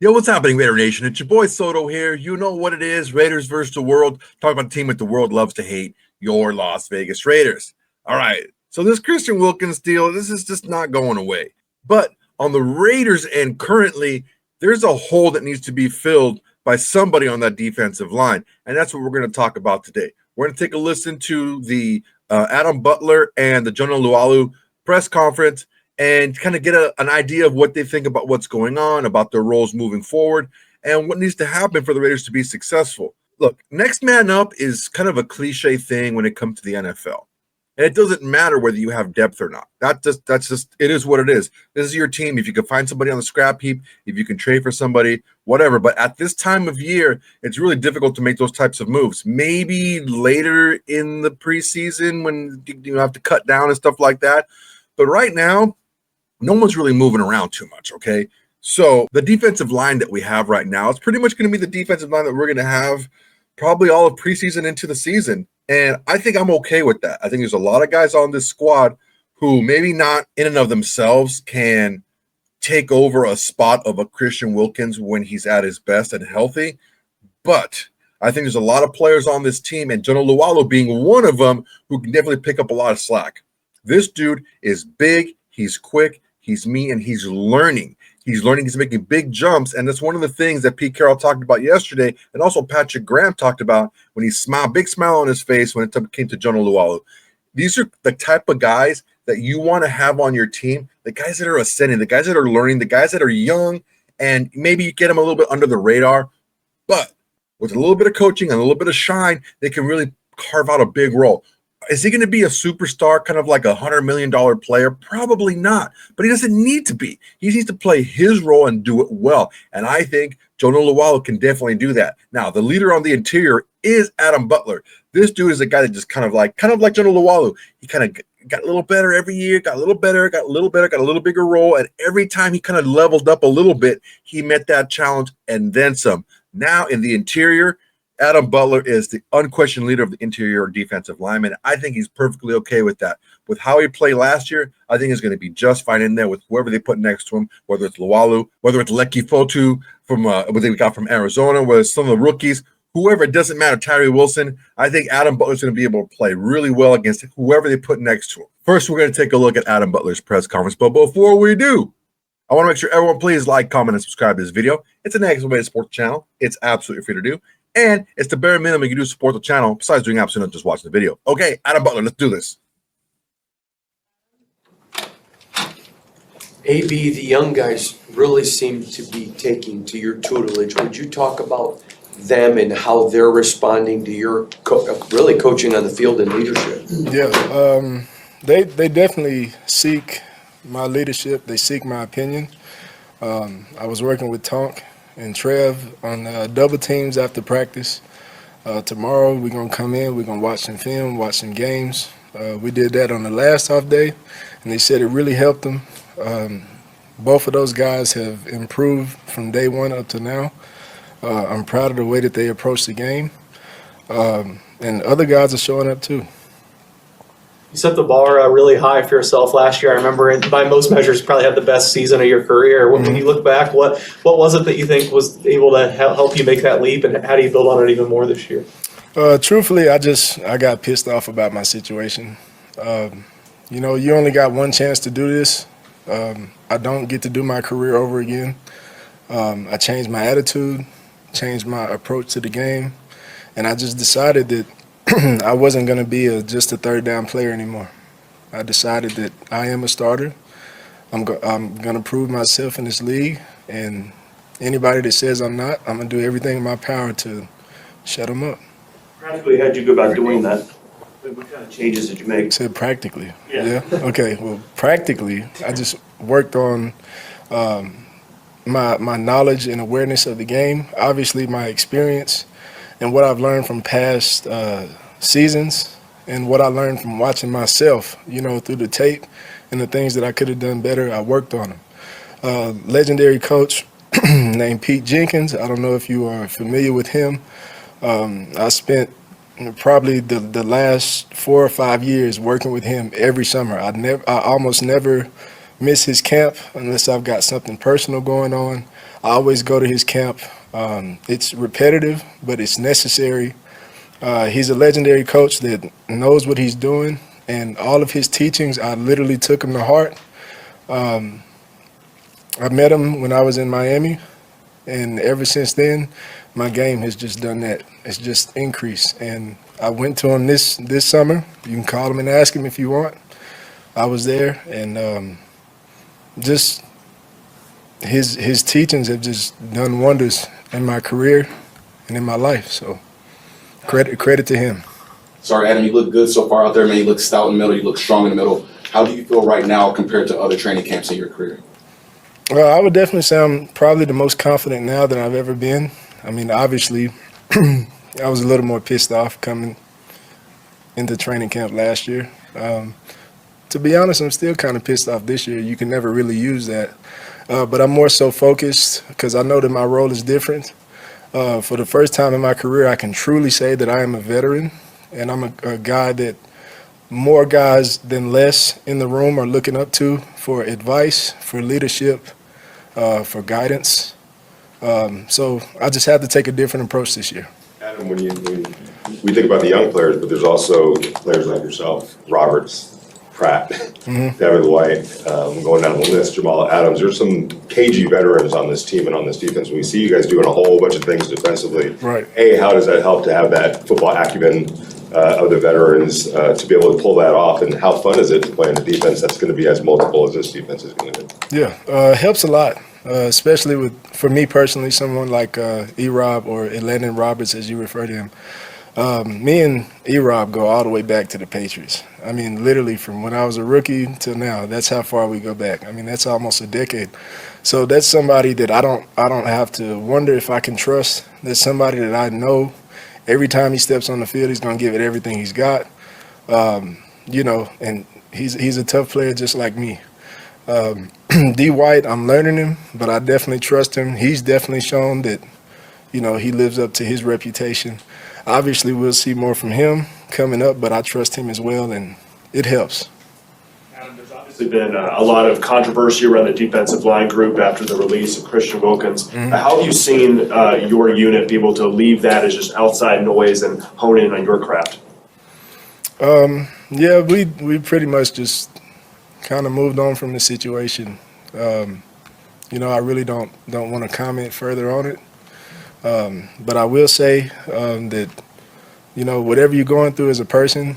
Yo, what's happening, Raider Nation? It's your boy Soto here. You know what it is, Raiders versus the world. Talk about a team that the world loves to hate, your Las Vegas Raiders. All right, so this Christian Wilkins deal, this is just not going away. But on the Raiders end, currently, there's a hole that needs to be filled by somebody on that defensive line, and that's what we're going to talk about today. We're going to take a listen to the Adam Butler and the Jonah Lualu press conference and kind of get an idea of what they think about what's going on, about their roles moving forward, and what needs to happen for the Raiders to be successful. Look, next man up is kind of a cliche thing when it comes to the NFL. And it doesn't matter whether you have depth or not. That's just it is what it is. This is your team. If you can find somebody on the scrap heap, if you can trade for somebody, whatever. But at this time of year, it's really difficult to make those types of moves. Maybe later in the preseason when you have to cut down and stuff like that. But right now, no one's really moving around too much, okay? So the defensive line that we have right now, it's pretty much going to be the defensive line that we're going to have probably all of preseason into the season. And I think I'm okay with that. I think there's a lot of guys on this squad who maybe not in and of themselves can take over a spot of a Christian Wilkins when he's at his best and healthy. But I think there's a lot of players on this team, and Jonah Lualu being one of them, who can definitely pick up a lot of slack. This dude is big, he's quick, he's mean, and he's learning. He's making big jumps, and that's one of the things that Pete Carroll talked about yesterday, and also Patrick Graham talked about when he smiled, big smile on his face when it came to Jonah Lualu. These are the type of guys that you want to have on your team, the guys that are ascending, the guys that are learning, the guys that are young, and maybe you get them a little bit under the radar, but with a little bit of coaching and a little bit of shine, they can really carve out a big role. Is he going to be a superstar, kind of like $100 million player? Probably not, but he doesn't need to be. He needs to play his role and do it well. And I think Jonah Lualu can definitely do that. Now, the leader on the interior is Adam Butler. This dude is a guy that just kind of like Jonah Lualu. He kind of got a little better every year, got a little better, got a little bigger role. And every time he kind of leveled up a little bit, he met that challenge and then some. Now in the interior, Adam Butler is the unquestioned leader of the interior defensive lineman. I think he's perfectly okay with that. With how he played last year, I think he's going to be just fine in there with whoever they put next to him, whether it's Lualu, whether it's Leki Fotu from what they got from Arizona, whether it's some of the rookies, whoever, it doesn't matter, Tyree Wilson. I think Adam Butler's going to be able to play really well against whoever they put next to him. First, we're going to take a look at Adam Butler's press conference, but before we do, I want to make sure everyone please like, comment, and subscribe to this video. It's an excellent way to support the channel. It's absolutely free to do. And it's the bare minimum you can do to support the channel, besides doing absolutely nothing, just watching the video. Okay, Adam Butler, let's do this. AB, the young guys really seem to be taking to your tutelage. Would you talk about them and how they're responding to your really coaching on the field and leadership? Yeah, they definitely seek my leadership. They seek my opinion. I was working with Tonk and Trev on double teams after practice. Tomorrow we're going to come in, we're going to watch some film, watch some games. We did that on the last off day, and they said it really helped them. Both of those guys have improved from day one up to now. I'm proud of the way that they approach the game. And other guys are showing up too. You set the bar really high for yourself last year. I remember, by most measures, you probably had the best season of your career. When you look back, what was it that you think was able to help you make that leap, and how do you build on it even more this year? Truthfully, I got pissed off about my situation. You know, you only got one chance to do this. I don't get to do my career over again. I changed my attitude, changed my approach to the game, and I just decided that I wasn't going to be just a third down player anymore. I decided that I am a starter. I'm going to prove myself in this league, and anybody that says I'm not, I'm going to do everything in my power to shut them up. Practically, how'd you go about doing that? What kind of changes did you make? I said practically. Yeah. Okay. Well, practically, I just worked on my knowledge and awareness of the game. Obviously, my experience and what I've learned from past seasons, and what I learned from watching myself, you know, through the tape and the things that I could have done better. I worked on them. Legendary coach named Pete Jenkins. I don't know if you are familiar with him. I spent probably the last 4 or 5 years working with him every summer. I almost never miss his camp unless I've got something personal going on. I always go to his camp. It's repetitive, but it's necessary. He's a legendary coach that knows what he's doing, and all of his teachings, I literally took them to heart. I met him when I was in Miami, and ever since then, my game has just done that. It's just increased. And I went to him this summer. You can call him and ask him if you want. I was there, and just his teachings have just done wonders in my career and in my life. So credit to him. Sorry, Adam, you look good so far out there, man. You look stout in the middle. You look strong in the middle. How do you feel right now compared to other training camps in your career? Well, I would definitely say I'm probably the most confident now than I've ever been. I mean, obviously, I was a little more pissed off coming into training camp last year. To be honest, I'm still kind of pissed off this year. You can never really use that. But I'm more so focused because I know that my role is different. For the first time in my career, I can truly say that I am a veteran, and I'm a guy that more guys than less in the room are looking up to for advice, for leadership, for guidance. So I just had to take a different approach this year. Adam, when we think about the young players, but there's also players like yourself, Roberts, Pratt, Devin White, going down the list, Jamal Adams. There's some cagey veterans on this team and on this defense. We see you guys doing a whole bunch of things defensively. Right. A, how does that help to have that football acumen of the veterans to be able to pull that off? And how fun is it to play in a defense that's going to be as multiple as this defense is going to be? Yeah, it helps a lot, especially for me personally, someone like E-Rob or Landon Roberts, as you refer to him. Me and E-Rob go all the way back to the Patriots. I mean, literally from when I was a rookie till now, that's how far we go back. I mean, that's almost a decade. So that's somebody that I don't have to wonder if I can trust. That's somebody that I know every time he steps on the field, he's going to give it everything he's got. You know, and he's a tough player just like me. D. White, I'm learning him, but I definitely trust him. He's definitely shown that, you know, he lives up to his reputation. Obviously, we'll see more from him coming up, but I trust him as well, and it helps. Adam, there's obviously been a lot of controversy around the defensive line group after the release of Christian Wilkins. How have you seen your unit be able to leave that as just outside noise and hone in on your craft? Yeah, we pretty much just kind of moved on from the situation. You know, I really don't want to comment further on it. But I will say that, you know, whatever you're going through as a person,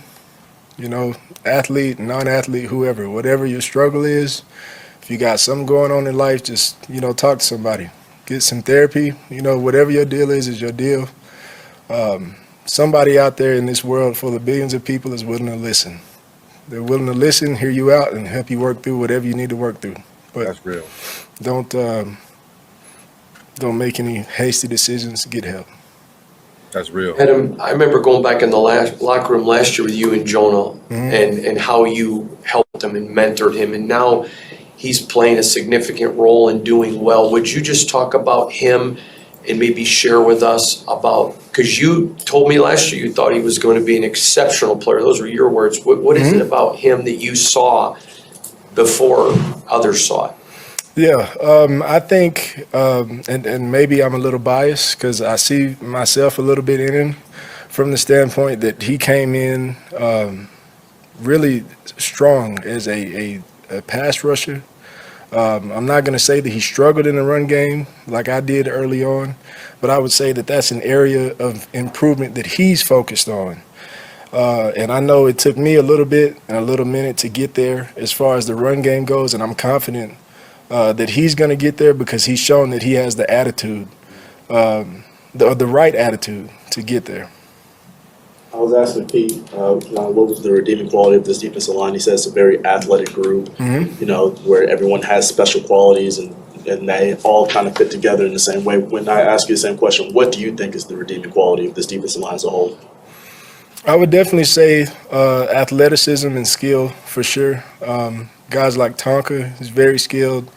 you know, athlete, non-athlete, whoever, whatever your struggle is, if you got something going on in life, just, you know, talk to somebody. Get some therapy. You know, whatever your deal is your deal. Somebody out there in this world full of billions of people is willing to listen. They're willing to listen, hear you out, and help you work through whatever you need to work through. But That's real. Don't make any hasty decisions. Get help. That's real. Adam, I remember going back in the locker room last year with you and Jonah and how you helped him and mentored him, and now he's playing a significant role and doing well. Would you just talk about him and maybe share with us about, because you told me last year you thought he was going to be an exceptional player. Those were your words. What is it about him that you saw before others saw it? Yeah, I think, and maybe I'm a little biased because I see myself a little bit in him from the standpoint that he came in really strong as a pass rusher. I'm not going to say that he struggled in the run game like I did early on, but I would say that that's an area of improvement that he's focused on. And I know it took me a little bit and a little minute to get there as far as the run game goes, and I'm confident that he's going to get there because he's shown that he has the attitude, the right attitude to get there. I was asking Pete, what was the redeeming quality of this defensive line? He says it's a very athletic group, you know, where everyone has special qualities and they all kind of fit together in the same way. When I ask you the same question, what do you think is the redeeming quality of this defensive line as a whole? I would definitely say athleticism and skill for sure. Guys like Tonka is very skilled.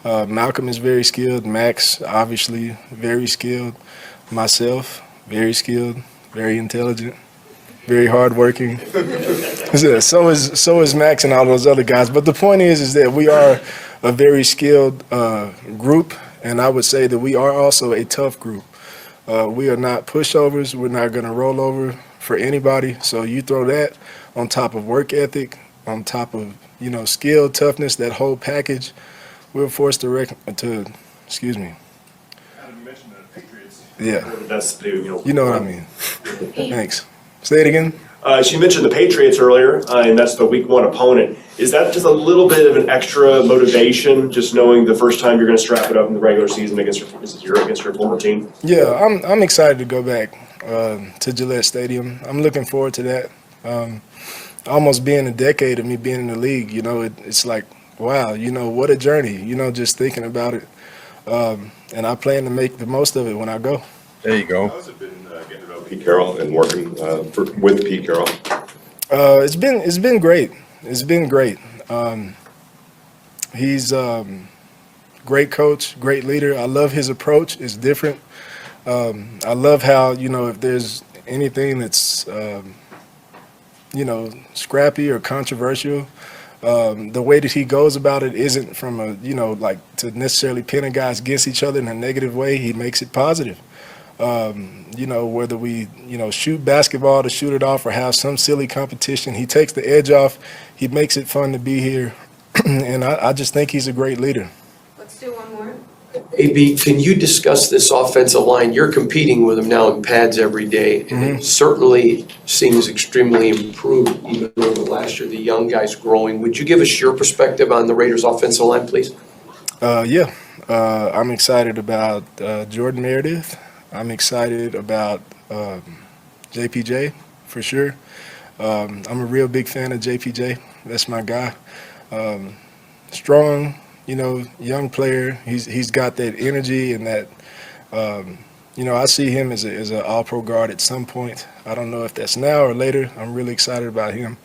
Malcolm is very skilled. Maxx, obviously, very skilled. Myself, very skilled, very intelligent. very hardworking. So is Max and all those other guys. But the point is that we are a very skilled group, and I would say that we are also a tough group. We are not pushovers. We're not going to roll over for anybody. So you throw that on top of work ethic, on top of skill, toughness, that whole package. We're forced excuse me. You mentioned the Patriots. Yeah. That's the, You know what I mean. Thanks. Say it again. She mentioned the Patriots earlier, and that's the week 1 opponent. Is that just a little bit of an extra motivation, just knowing the first time you're going to strap it up in the regular season against your former team? Yeah, I'm excited to go back to Gillette Stadium. I'm looking forward to that. Almost being a decade of me being in the league, it's like, wow, what a journey, just thinking about it. And I plan to make the most of it when I go. There you go. How's it been getting to know Pete Carroll and working with Pete Carroll? It's been great. It's been great. He's great coach, great leader. I love his approach. It's different. I love how, if there's anything that's, scrappy or controversial, the way that he goes about it isn't from to necessarily pin guys against each other in a negative way. He makes it positive. Whether we, shoot basketball to shoot it off or have some silly competition, he takes the edge off. He makes it fun to be here. And I just think he's a great leader. Let's do one more. AB, can you discuss this offensive line? You're competing with them now in pads every day, and it certainly seems extremely improved even over last year. The young guys growing. Would you give us your perspective on the Raiders' offensive line, please? Yeah. I'm excited about Jordan Meredith. I'm excited about JPJ for sure. I'm a real big fan of JPJ. That's my guy. Strong, young player. He's got that energy and that. I see him as an all-pro guard at some point. I don't know if that's now or later. I'm really excited about him.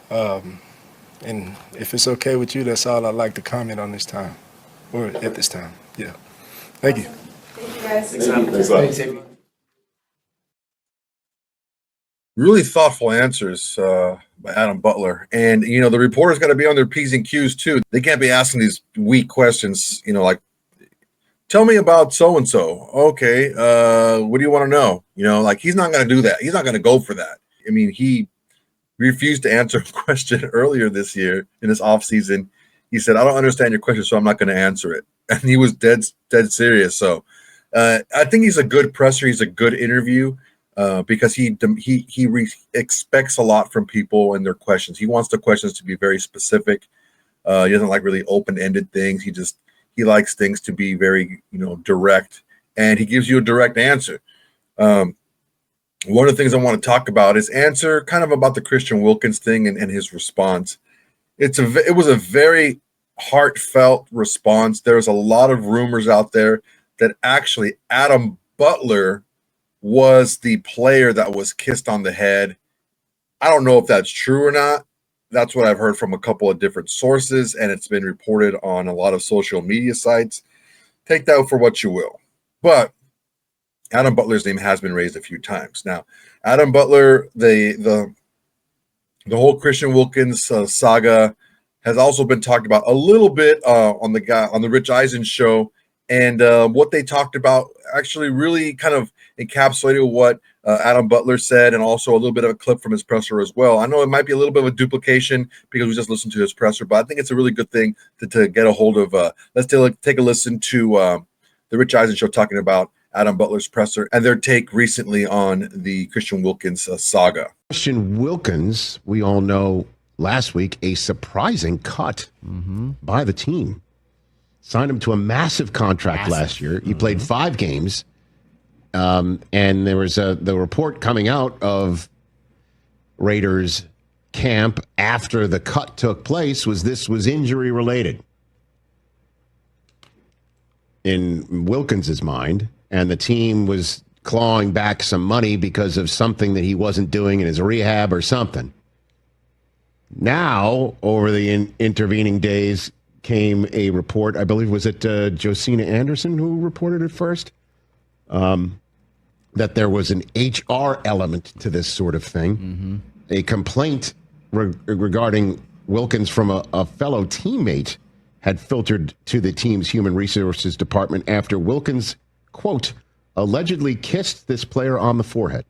And if it's okay with you, that's all I'd like to comment on this time, or at this time. Yeah. Thank you. Thank you, guys. Thanks a lot. Thanks, AB. Really thoughtful answers by Adam Butler. And, the reporters got to be on their P's and Q's too. They can't be asking these weak questions, like, tell me about so-and-so. Okay, what do you want to know? He's not going to do that. He's not going to go for that. I mean, he refused to answer a question earlier this year in this offseason. He said, I don't understand your question, so I'm not going to answer it. And he was dead serious. So I think he's a good presser. He's a good interview. Because he expects a lot from people and their questions. He wants the questions to be very specific. He doesn't like really open-ended things. He likes things to be very direct, and he gives you a direct answer. One of the things I want to talk about is answer kind of about the Christian Wilkins thing and his response. It was a very heartfelt response. There's a lot of rumors out there that actually Adam Butler was the player that was kissed on the head. I don't know if that's true or not. That's what I've heard from a couple of different sources, and it's been reported on a lot of social media sites. Take that for what you will. But Adam Butler's name has been raised a few times. Now, Adam Butler, the whole Christian Wilkins saga has also been talked about a little bit on the Rich Eisen show. And what they talked about actually really kind of encapsulated what Adam Butler said, and also a little bit of a clip from his presser as well. I know it might be a little bit of a duplication because we just listened to his presser, but I think it's a really good thing to get a hold of. Let's take a listen to the Rich Eisen show talking about Adam Butler's presser and their take recently on the Christian Wilkins saga. Christian Wilkins, we all know last week, a surprising cut by the team. Signed him to a massive contract last year. He played 5 games. And there was the report coming out of Raiders camp after the cut took place this was injury related in Wilkins's mind. And the team was clawing back some money because of something that he wasn't doing in his rehab or something. Now, over the intervening days, came a report, I believe, was it Josina Anderson who reported it first? that there was an HR element to this sort of thing. A complaint regarding Wilkins from a fellow teammate had filtered to the team's human resources department after Wilkins, quote, allegedly kissed this player on the forehead.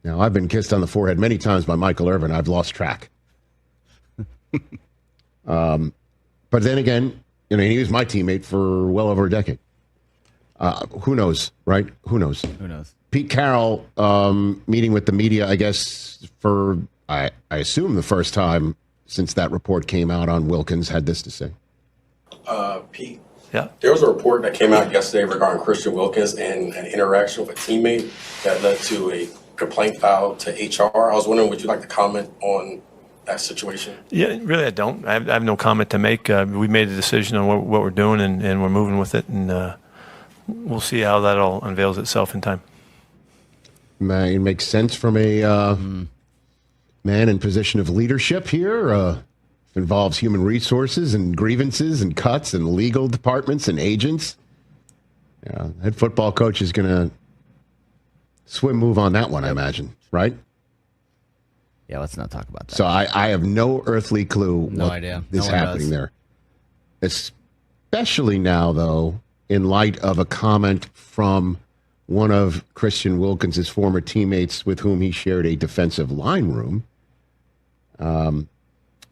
Now, I've been kissed on the forehead many times by Michael Irvin. I've lost track. But then again, he was my teammate for well over a decade. Who knows, right? Who knows? Who knows? Pete Carroll meeting with the media, I guess, for, I assume, the first time since that report came out on Wilkins, had this to say. Pete, Yeah. there was a report that came out yesterday regarding Christian Wilkins and an interaction with a teammate that led to a complaint filed to HR. I was wondering, would you like to comment on that situation? Yeah, really, I don't. I have no comment to make. We made a decision on what we're doing, and we're moving with it, and we'll see how that all unveils itself in time. It makes sense from a man in position of leadership here. Involves human resources and grievances and cuts and legal departments and agents. Yeah, head football coach is going to move on that one, I imagine, right? Yeah, let's not talk about that. So I have no earthly clue No what idea. is No one happening does. there. Especially now, though, in light of a comment from one of Christian Wilkins' former teammates with whom he shared a defensive line room.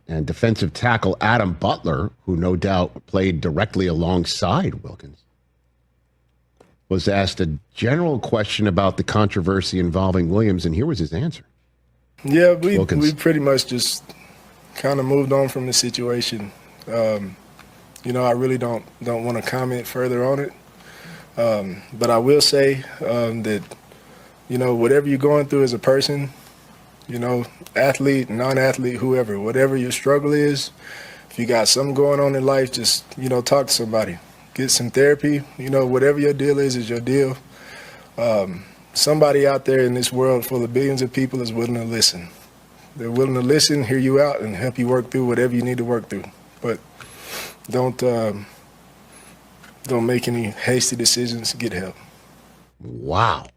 And defensive tackle Adam Butler, who no doubt played directly alongside Wilkins, was asked a general question about the controversy involving Williams, and here was his answer. Yeah, we Wilkins. pretty much just kind of moved on from the situation. I really don't want to comment further on it. But I will say that, whatever you're going through as a person, athlete, non-athlete, whoever, whatever your struggle is, if you got something going on in life, just, talk to somebody. Get some therapy. Whatever your deal is your deal. Somebody out there in this world full of billions of people is willing to listen. They're willing to listen, hear you out, and help you work through whatever you need to work through. But don't make any hasty decisions. Get help. Wow.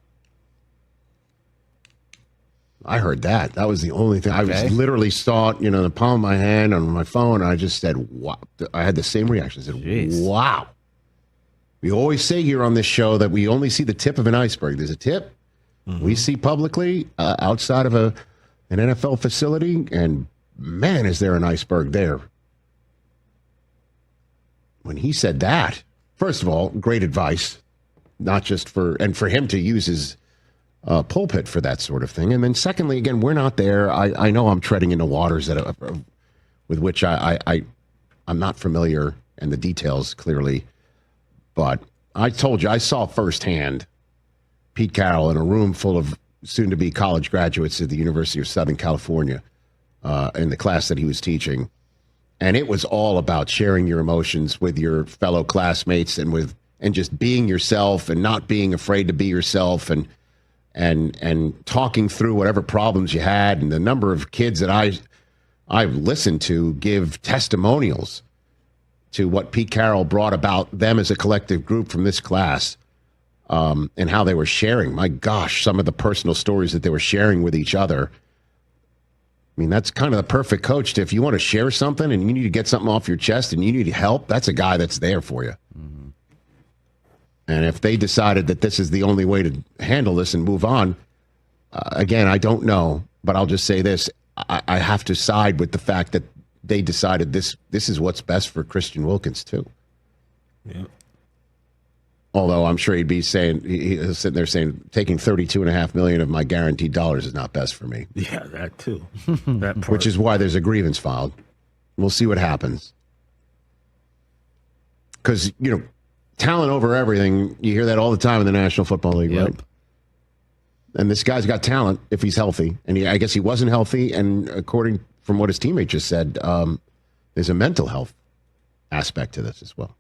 I heard that. That was the only thing. I was literally saw it, in the palm of my hand on my phone, and I just said, wow. I had the same reaction. I said, Jeez. wow. We always say here on this show that we only see the tip of an iceberg. There's a tip we see publicly outside of an NFL facility, and man, is there an iceberg there. When he said that, first of all, great advice, not just for him to use his pulpit for that sort of thing. And then secondly, again, we're not there. I know I'm treading into waters that with which I'm not familiar, and the details clearly. But I told you, I saw firsthand Pete Carroll in a room full of soon-to-be college graduates at the University of Southern California in the class that he was teaching. And it was all about sharing your emotions with your fellow classmates and just being yourself and not being afraid to be yourself and talking through whatever problems you had. And the number of kids that I've listened to give testimonials to what Pete Carroll brought about them as a collective group from this class, and how they were sharing. My gosh, some of the personal stories that they were sharing with each other. I mean, that's kind of the perfect coach. If you want to share something and you need to get something off your chest and you need help, that's a guy that's there for you. Mm-hmm. And if they decided that this is the only way to handle this and move on, again, I don't know, but I'll just say this. I have to side with the fact that they decided this is what's best for Christian Wilkins too. Yeah. Although I'm sure he'd be saying, he's sitting there saying, taking $32.5 million of my guaranteed dollars is not best for me. Yeah, that too. That part. Which is why there's a grievance filed. We'll see what happens. Because, talent over everything, you hear that all the time in the National Football League, right? And this guy's got talent if he's healthy. And I guess he wasn't healthy. And according from what his teammate just said, there's a mental health aspect to this as well.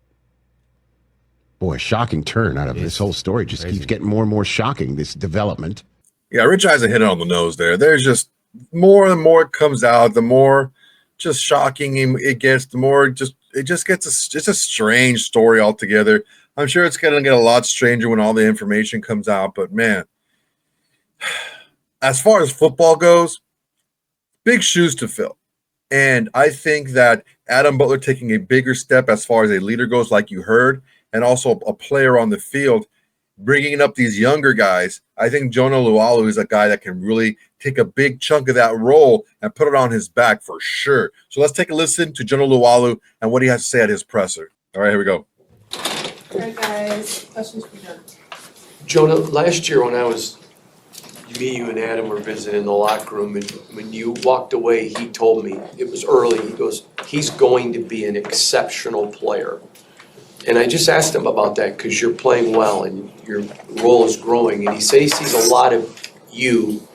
Boy, a shocking turn out of this whole story. Just keeps getting more and more shocking, this development. Yeah, Rich Eisen hit it on the nose there. There's just more and more it comes out, the more just shocking it gets, the more it just gets it's a strange story altogether. I'm sure it's going to get a lot stranger when all the information comes out. But, man, as far as football goes, big shoes to fill. And I think that Adam Butler taking a bigger step as far as a leader goes, like you heard, and also a player on the field, bringing up these younger guys. I think Jonah Lualu is a guy that can really take a big chunk of that role and put it on his back for sure. So let's take a listen to Jonah Lualu and what he has to say at his presser. All right, here we go. All right, guys, questions for Jonah. Jonah, last year when you and Adam were visiting the locker room, and when you walked away, he told me, it was early, he goes, he's going to be an exceptional player. And I just asked him about that because you're playing well and your role is growing, and he says he sees a lot of you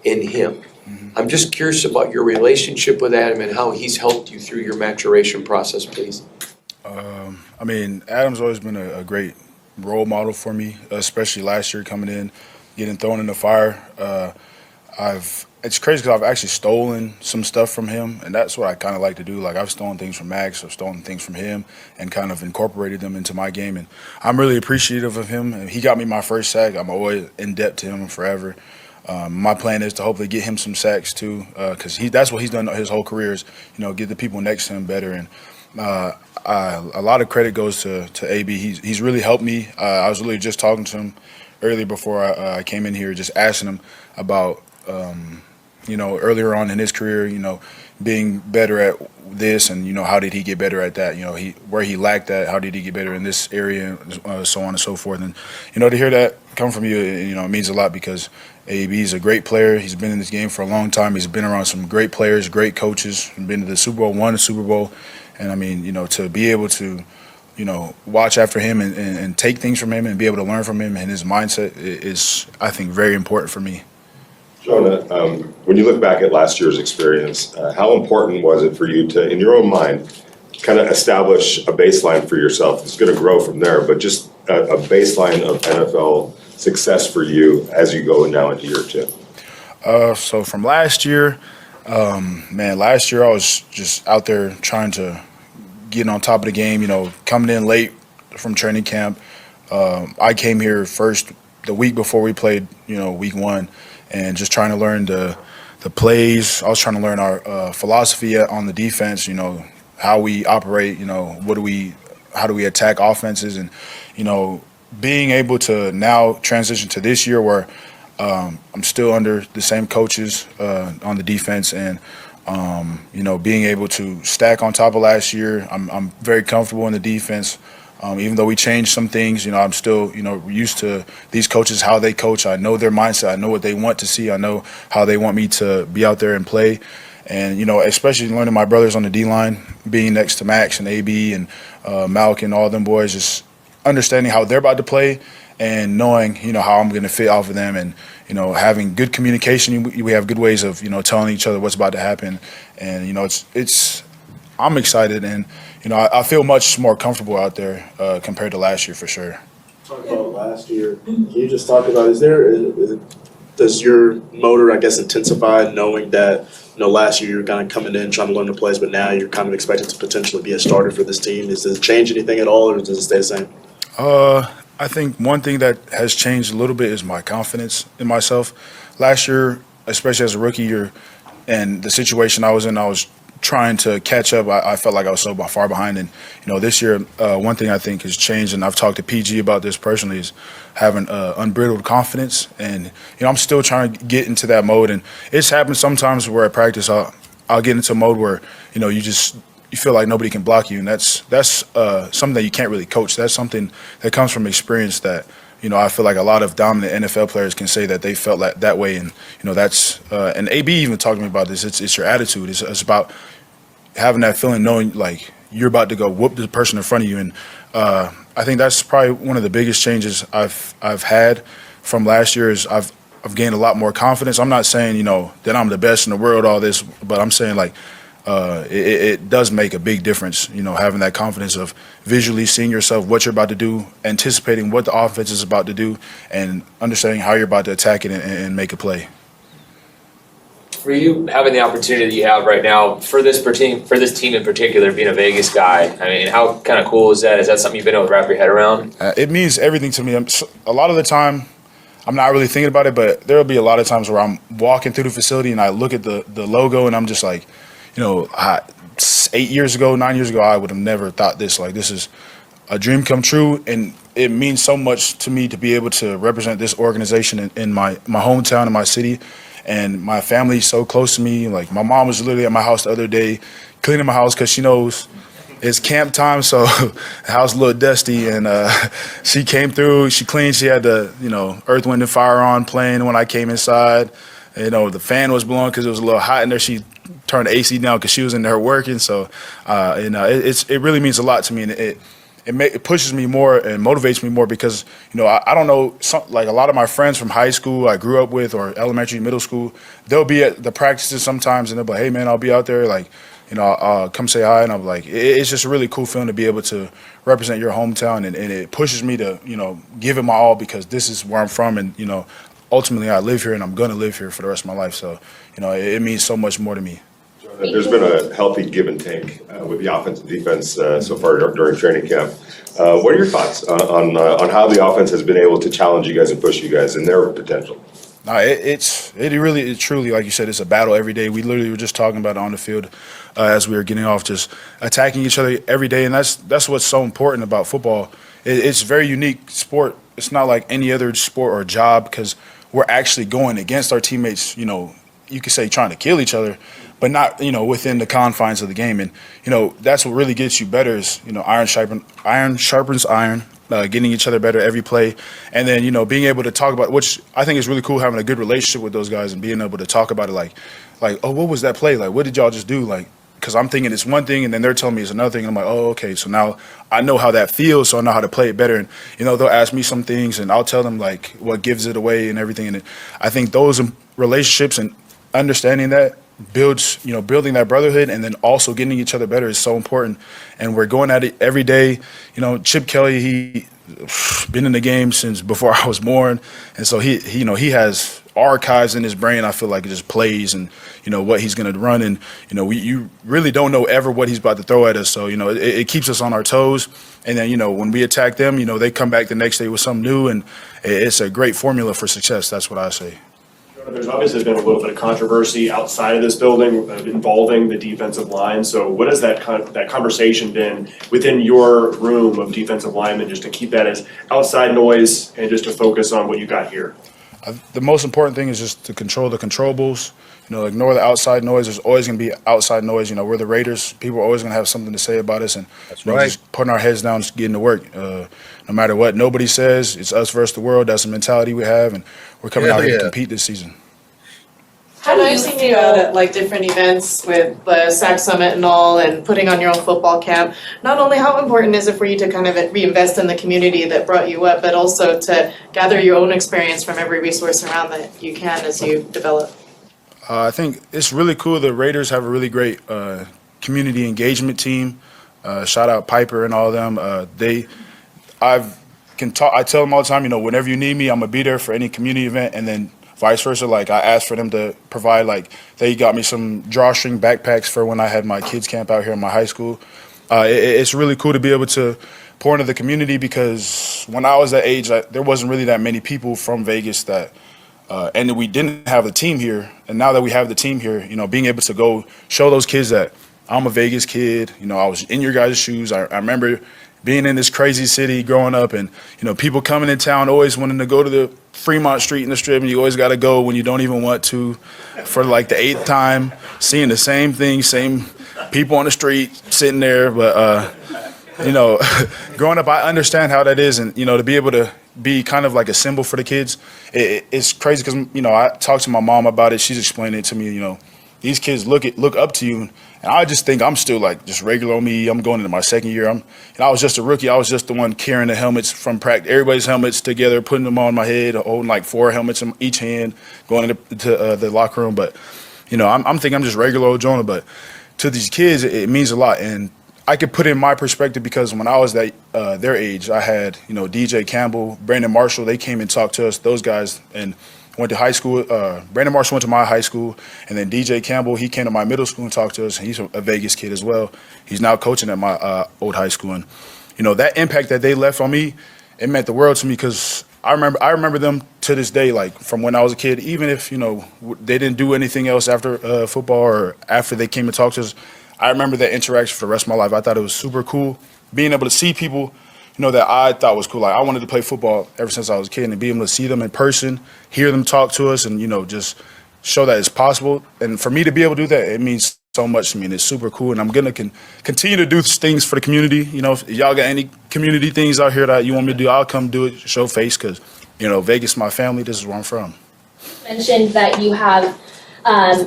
in him. I'm just curious about your relationship with Adam and how he's helped you through your maturation process, please. I mean, Adam's always been a great role model for me, especially last year coming in, getting thrown in the fire. It's crazy because I've actually stolen some stuff from him, and that's what I kind of like to do. Like, I've stolen things from Maxx, I've stolen things from him, and kind of incorporated them into my game. And I'm really appreciative of him. And he got me my first sack. I'm always in debt to him forever. My plan is to hopefully get him some sacks too, because that's what he's done his whole career is, get the people next to him better. And a lot of credit goes to AB. He's really helped me. I was really just talking to him earlier before I came in here, just asking him about, earlier on in his career, being better at this and, how did he get better at that? Where he lacked that, how did he get better in this area, so on and so forth. And, to hear that come from you, it means a lot because AB is a great player. He's been in this game for a long time. He's been around some great players, great coaches, been to the Super Bowl, won the Super Bowl. And, I mean, to be able to, watch after him and take things from him and be able to learn from him and his mindset is, I think, very important for me. Jonah, when you look back at last year's experience, how important was it for you to, in your own mind, kind of establish a baseline for yourself? It's going to grow from there, but just a baseline of NFL success for you as you go now into year two. So from last year, last year I was just out there trying to get on top of the game, coming in late from training camp. I came here first the week before we played, week one, and just trying to learn the plays. I was trying to learn our philosophy on the defense, how we operate, how do we attack offenses, and, being able to now transition to this year where I'm still under the same coaches on the defense, and being able to stack on top of last year. I'm very comfortable in the defense. Even though we changed some things, I'm still, used to these coaches, how they coach. I know their mindset. I know what they want to see. I know how they want me to be out there and play. And, especially learning my brothers on the D-line, being next to Maxx and AB and Malk and all them boys, just understanding how they're about to play and knowing, how I'm going to fit off of them, and, having good communication. We have good ways of, telling each other what's about to happen. And, I'm excited, and, I feel much more comfortable out there compared to last year for sure. Talk about last year. Can you just talk about, does your motor, I guess, intensify knowing that, last year you were kind of coming in trying to learn the plays, but now you're kind of expected to potentially be a starter for this team? Does it change anything at all, or does it stay the same? I think one thing that has changed a little bit is my confidence in myself. Last year, especially as a rookie, and the situation I was in, I was trying to catch up. I felt like I was so far behind. And, this year, one thing I think has changed, and I've talked to PG about this personally, is having unbridled confidence. And, I'm still trying to get into that mode. And it's happened sometimes where at practice I'll get into a mode where, you feel like nobody can block you. And that's something that you can't really coach. That's something that comes from experience that, I feel like a lot of dominant NFL players can say that they felt that way. And, that's and AB even talked to me about this. It's your attitude. It's about having that feeling, knowing like you're about to go whoop the person in front of you. And I think that's probably one of the biggest changes I've had from last year is I've gained a lot more confidence. I'm not saying, that I'm the best in the world, all this, but I'm saying like it does make a big difference, having that confidence of visually seeing yourself, what you're about to do, anticipating what the offense is about to do, and understanding how you're about to attack it and make a play. For you having the opportunity that you have right now for this team in particular, being a Vegas guy, I mean, how kind of cool is that? Is that something you've been able to wrap your head around? It means everything to me. A lot of the time, I'm not really thinking about it, but there will be a lot of times where I'm walking through the facility and I look at the logo and I'm just like, 8 years ago, 9 years ago, I would have never thought this. Like, this is a dream come true, and it means so much to me to be able to represent this organization in my hometown, in my city. And my family's so close to me. Like, my mom was literally at my house the other day cleaning my house because she knows it's camp time, so the house is a little dusty. And she came through, she cleaned, she had the, Earth, Wind, and Fire on playing when I came inside. The fan was blowing because it was a little hot in there. She turned the AC down because she was in there working. So, it really means a lot to me. And it pushes me more and motivates me more because, I don't know, like a lot of my friends from high school I grew up with or elementary, middle school, they'll be at the practices sometimes and they'll be like, hey, man, I'll be out there. Like, I'll come say hi. And I'm like, it's just a really cool feeling to be able to represent your hometown. And it pushes me to, give it my all because this is where I'm from. And, ultimately I live here and I'm going to live here for the rest of my life. So, it means so much more to me. There's been a healthy give and take with the offense and defense so far during training camp. What are your thoughts on how the offense has been able to challenge you guys and push you guys in their potential? It truly, like you said, it's a battle every day. We literally were just talking about it on the field as we were getting off, just attacking each other every day. And that's what's so important about football. It's a very unique sport. It's not like any other sport or job because we're actually going against our teammates, you could say trying to kill each other, but not, within the confines of the game. And, that's what really gets you better is, iron sharpens iron, getting each other better every play. And then, being able to talk about, which I think is really cool, having a good relationship with those guys and being able to talk about it like, oh, what was that play? Like, what did y'all just do? Like, because I'm thinking it's one thing and then they're telling me it's another thing. And I'm like, oh, okay. So now I know how that feels. So I know how to play it better. And, they'll ask me some things and I'll tell them like what gives it away and everything. And I think those relationships and understanding that builds, building that brotherhood and then also getting each other better is so important. And we're going at it every day. Chip Kelly, he been in the game since before I was born. And so he has archives in his brain. I feel like it just plays and, what he's going to run. And, you really don't know ever what he's about to throw at us. So, it keeps us on our toes. And then, when we attack them, they come back the next day with something new. And it's a great formula for success. That's what I say. There's obviously been a little bit of controversy outside of this building involving the defensive line. So what has that conversation been within your room of defensive linemen just to keep that as outside noise and just to focus on what you got here? The most important thing is just to control the controllables. Ignore the outside noise. There's always going to be outside noise. We're the Raiders. People are always going to have something to say about us. And just putting our heads down, just getting to work. No matter what nobody says, it's us versus the world. That's the mentality we have. And we're coming out here to compete this season. And I've seen you out at like different events with the SAC Summit and all and putting on your own football camp. Not only how important is it for you to kind of reinvest in the community that brought you up, but also to gather your own experience from every resource around that you can as you develop? I think it's really cool. The Raiders have a really great community engagement team. Shout out Piper and all of them. I tell them all the time, whenever you need me, I'm gonna be there for any community event, and then vice versa. Like I asked for them to provide, like they got me some drawstring backpacks for when I had my kids camp out here in my high school. It's really cool to be able to pour into the community because when I was that age, there wasn't really that many people from Vegas that. And we didn't have the team here, and now that we have the team here, being able to go show those kids that I'm a Vegas kid. I was in your guys' shoes. I remember being in this crazy city growing up, and people coming in town always wanting to go to the Fremont Street in the Strip, and you always got to go when you don't even want to, for like the 8th time, seeing the same thing, same people on the street sitting there. But growing up, I understand how that is, and to be able to be kind of like a symbol for the kids, it's crazy because I talked to my mom about it. She's explaining it to me. These kids look up to you, and I just think I'm still like just regular me. I'm going into my 2nd year. I was just a rookie. I was just the one carrying the helmets from practice, everybody's helmets together, putting them on my head, holding like 4 helmets in each hand, going into the locker room. But I'm thinking I'm just regular old Jonah. But to these kids, it means a lot, and I could put in my perspective because when I was their age, I had DJ Campbell, Brandon Marshall. They came and talked to us, those guys, and went to high school. Brandon Marshall went to my high school, and then DJ Campbell, he came to my middle school and talked to us. He's a Vegas kid as well. He's now coaching at my old high school, and that impact that they left on me, it meant the world to me because I remember them to this day, like from when I was a kid. Even if they didn't do anything else after football or after they came to talk to us, I remember that interaction for the rest of my life. I thought it was super cool being able to see people that I thought was cool. Like I wanted to play football ever since I was a kid, and being able to see them in person, hear them talk to us, and just show that it's possible. And for me to be able to do that, it means so much to me, and it's super cool. And I'm gonna continue to do things for the community. If y'all got any community things out here that you want me to do, I'll come do it, show face, because Vegas is my family. This is where I'm from. Mentioned that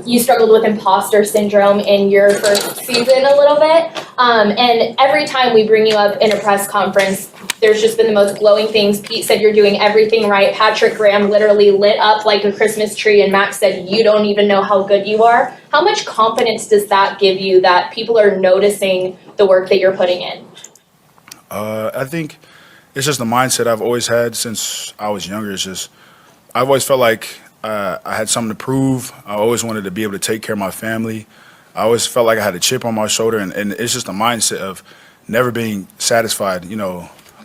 you struggled with imposter syndrome in your first season a little bit. And every time we bring you up in a press conference, there's just been the most glowing things. Pete said you're doing everything right. Patrick Graham literally lit up like a Christmas tree, and Max said you don't even know how good you are. How much confidence does that give you that people are noticing the work that you're putting in? I think it's just the mindset I've always had since I was younger. It's just I've always felt like I had something to prove. I always wanted to be able to take care of my family. I always felt like I had a chip on my shoulder, and it's just a mindset of never being satisfied.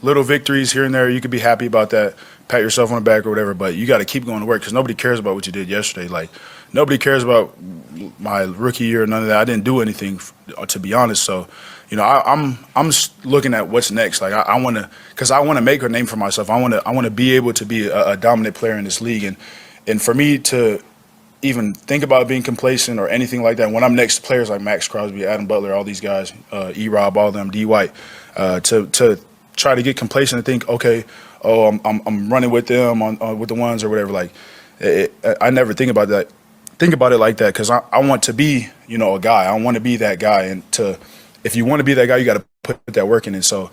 Little victories here and there, you could be happy about that, pat yourself on the back or whatever, but you got to keep going to work because nobody cares about what you did yesterday. Like, nobody cares about my rookie year, none of that. I didn't do anything, to be honest. So, I'm just looking at what's next. Like, I want to, because I want to make a name for myself. I want to be able to be a dominant player in this league, and for me to even think about being complacent or anything like that, when I'm next to players like Maxx, Crosby, Adam Butler, all these guys, E-Rob, all of them, D. White, to try to get complacent and think, okay, I'm running with them with the ones or whatever. Like, I never think about that. Think about it like that because I want to be, a guy. I want to be that guy, and if you want to be that guy, you got to put that work in. And so,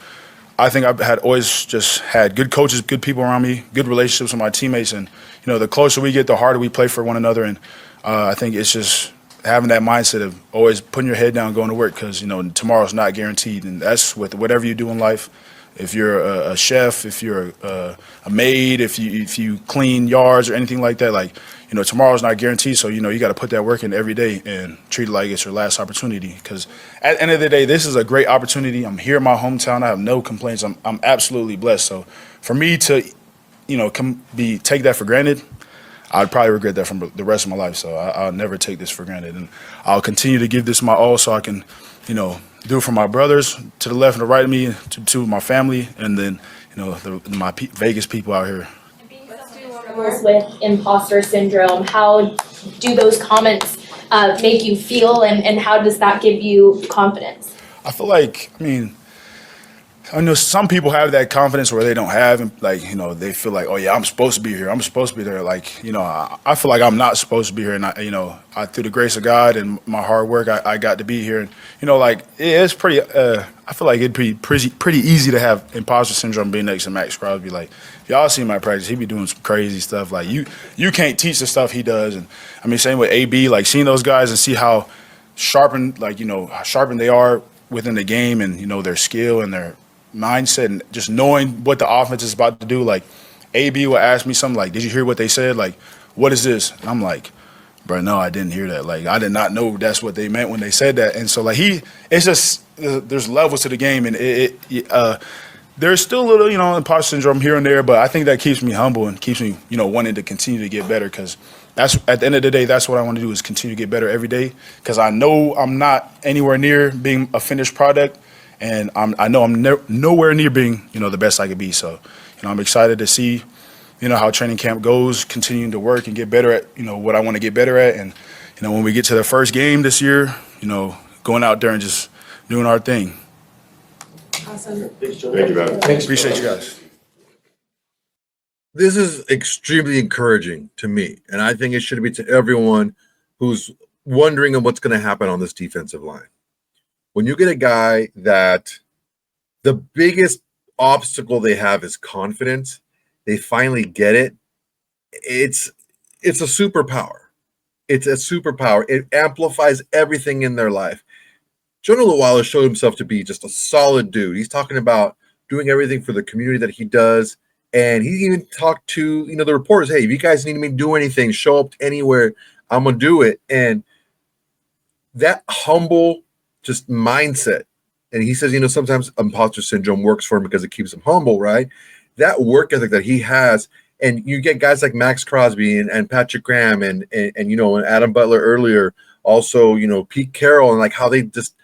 I think I've always just had good coaches, good people around me, good relationships with my teammates, and the closer we get, the harder we play for one another. And I think it's just having that mindset of always putting your head down, going to work, because tomorrow's not guaranteed, and that's with whatever you do in life. If you're a chef, if you're a maid, if you clean yards or anything like that, like tomorrow's not guaranteed. So you got to put that work in every day and treat it like it's your last opportunity. Because at the end of the day, this is a great opportunity. I'm here in my hometown. I have no complaints. I'm absolutely blessed. So for me to take that for granted, I'd probably regret that from the rest of my life. So I'll never take this for granted, and I'll continue to give this my all so I can do it for my brothers to the left and the right of me, to my family, and then my Vegas people out here. With imposter syndrome, how do those comments make you feel, and how does that give you confidence? I feel like, I know some people have that confidence where they don't have, and they feel like, oh yeah, I'm supposed to be here, I'm supposed to be there. Like, I feel like I'm not supposed to be here, and I through the grace of God and my hard work, I got to be here. And it's pretty. I feel like it'd be pretty easy to have imposter syndrome being next to Maxx Crosby. Like, if y'all see my practice, he be doing some crazy stuff. Like, you can't teach the stuff he does. And same with AB. Like, seeing those guys and see how sharpened, how sharpened they are within the game, and their skill and their mindset, and just knowing what the offense is about to do. Like, AB will ask me something like, did you hear what they said? Like, what is this? And I'm like, bro, no, I didn't hear that. Like, I did not know that's what they meant when they said that. And so, like, it's just, there's levels to the game, and there's still a little, imposter syndrome here and there, but I think that keeps me humble and keeps me, wanting to continue to get better, because that's, at the end of the day, that's what I want to do, is continue to get better every day, because I know I'm not anywhere near being a finished product. And I know I'm nowhere near being, the best I could be. So, I'm excited to see, how training camp goes, continuing to work and get better at, what I want to get better at. And, when we get to the first game this year, going out there and just doing our thing. Awesome. Thank you, man. Appreciate you guys. This is extremely encouraging to me, and I think it should be to everyone who's wondering on what's going to happen on this defensive line. When you get a guy that the biggest obstacle they have is confidence, they finally get it. It's a superpower. It's a superpower. It amplifies everything in their life. Jonah Lualu showed himself to be just a solid dude. He's talking about doing everything for the community that he does. And he even talked to, the reporters, hey, if you guys need me to do anything, show up anywhere, I'm going to do it. And that humble just mindset. And he says, sometimes imposter syndrome works for him because it keeps him humble, right? That work ethic that he has. And you get guys like Maxx Crosby and Patrick Graham and Adam Butler earlier, also, Pete Carroll, and like how they just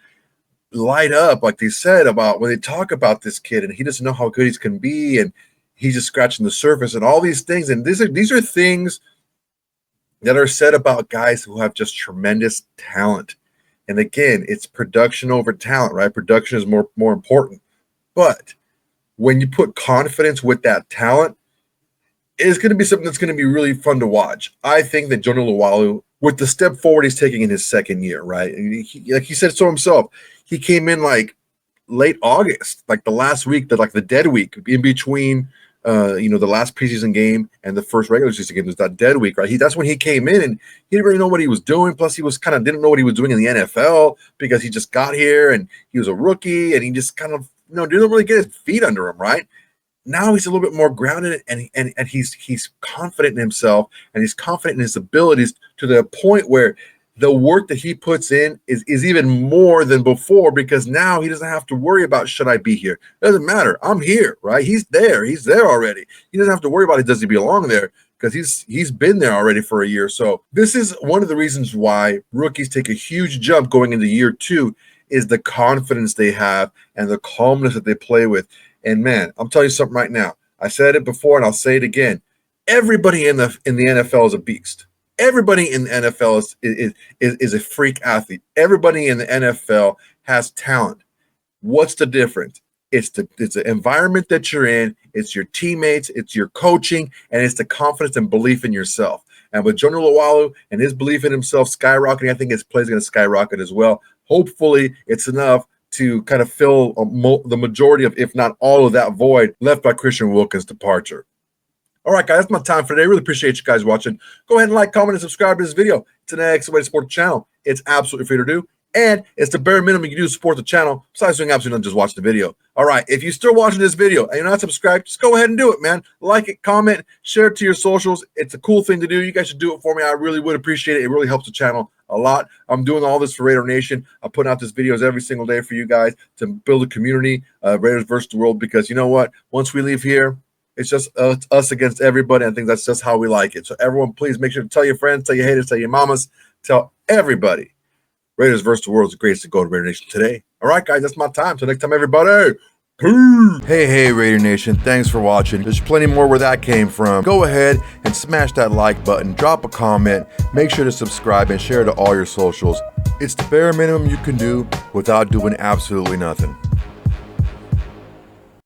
light up, like they said, about when they talk about this kid and he doesn't know how good he can be and he's just scratching the surface and all these things. And these are things that are said about guys who have just tremendous talent. And again, it's production over talent, right? Production is more important. But when you put confidence with that talent, it's going to be something that's going to be really fun to watch. I think that Jonah Lualu, with the step forward he's taking in his second year, right? Like he said so himself, he came in like late August, like the last week, the dead week in between, the last preseason game and the first regular season game. There's that dead week, right? That's when he came in and he didn't really know what he was doing. Plus, he was didn't know what he was doing in the NFL because he just got here and he was a rookie and he just didn't really get his feet under him, right? Now he's a little bit more grounded and he's confident in himself and he's confident in his abilities to the point where the work that he puts in is even more than before, because now he doesn't have to worry about, should I be here? It doesn't matter. I'm here, right? He's there already. He doesn't have to worry about does he belong there, because he's been there already for a year. So this is one of the reasons why rookies take a huge jump going into year 2 is the confidence they have and the calmness that they play with. And man, I'm telling you something right now. I said it before and I'll say it again. Everybody in the NFL is a beast. Everybody in the NFL is a freak athlete. Everybody in the NFL has talent. What's the difference? It's the environment that you're in. It's your teammates. It's your coaching, and it's the confidence and belief in yourself. And with Jonah Lualu and his belief in himself skyrocketing, I think his play is going to skyrocket as well. Hopefully, it's enough to kind of fill the majority of, if not all of that void left by Christian Wilkins' departure. All right, guys, that's my time for today. Really appreciate you guys watching. Go ahead and like, comment, and subscribe to this video. It's an excellent way to support the channel. It's absolutely free to do, and it's the bare minimum you can do to support the channel, besides doing absolutely nothing, just watch the video. All right, if you're still watching this video and you're not subscribed, just go ahead and do it, man. Like it, comment, share it to your socials. It's a cool thing to do. You guys should do it for me. I really would appreciate it. It really helps the channel a lot. I'm doing all this for Raider Nation. I'm putting out these videos every single day for you guys to build a community, Raiders versus the world, because you know what? Once we leave here, it's just us against everybody. I think that's just how we like it. So everyone, please make sure to tell your friends, tell your haters, tell your mamas, tell everybody. Raiders versus the world is the greatest to go to Raider Nation today. All right, guys, that's my time. Till next time, everybody. Peace. Hey, Raider Nation. Thanks for watching. There's plenty more where that came from. Go ahead and smash that like button. Drop a comment. Make sure to subscribe and share to all your socials. It's the bare minimum you can do without doing absolutely nothing.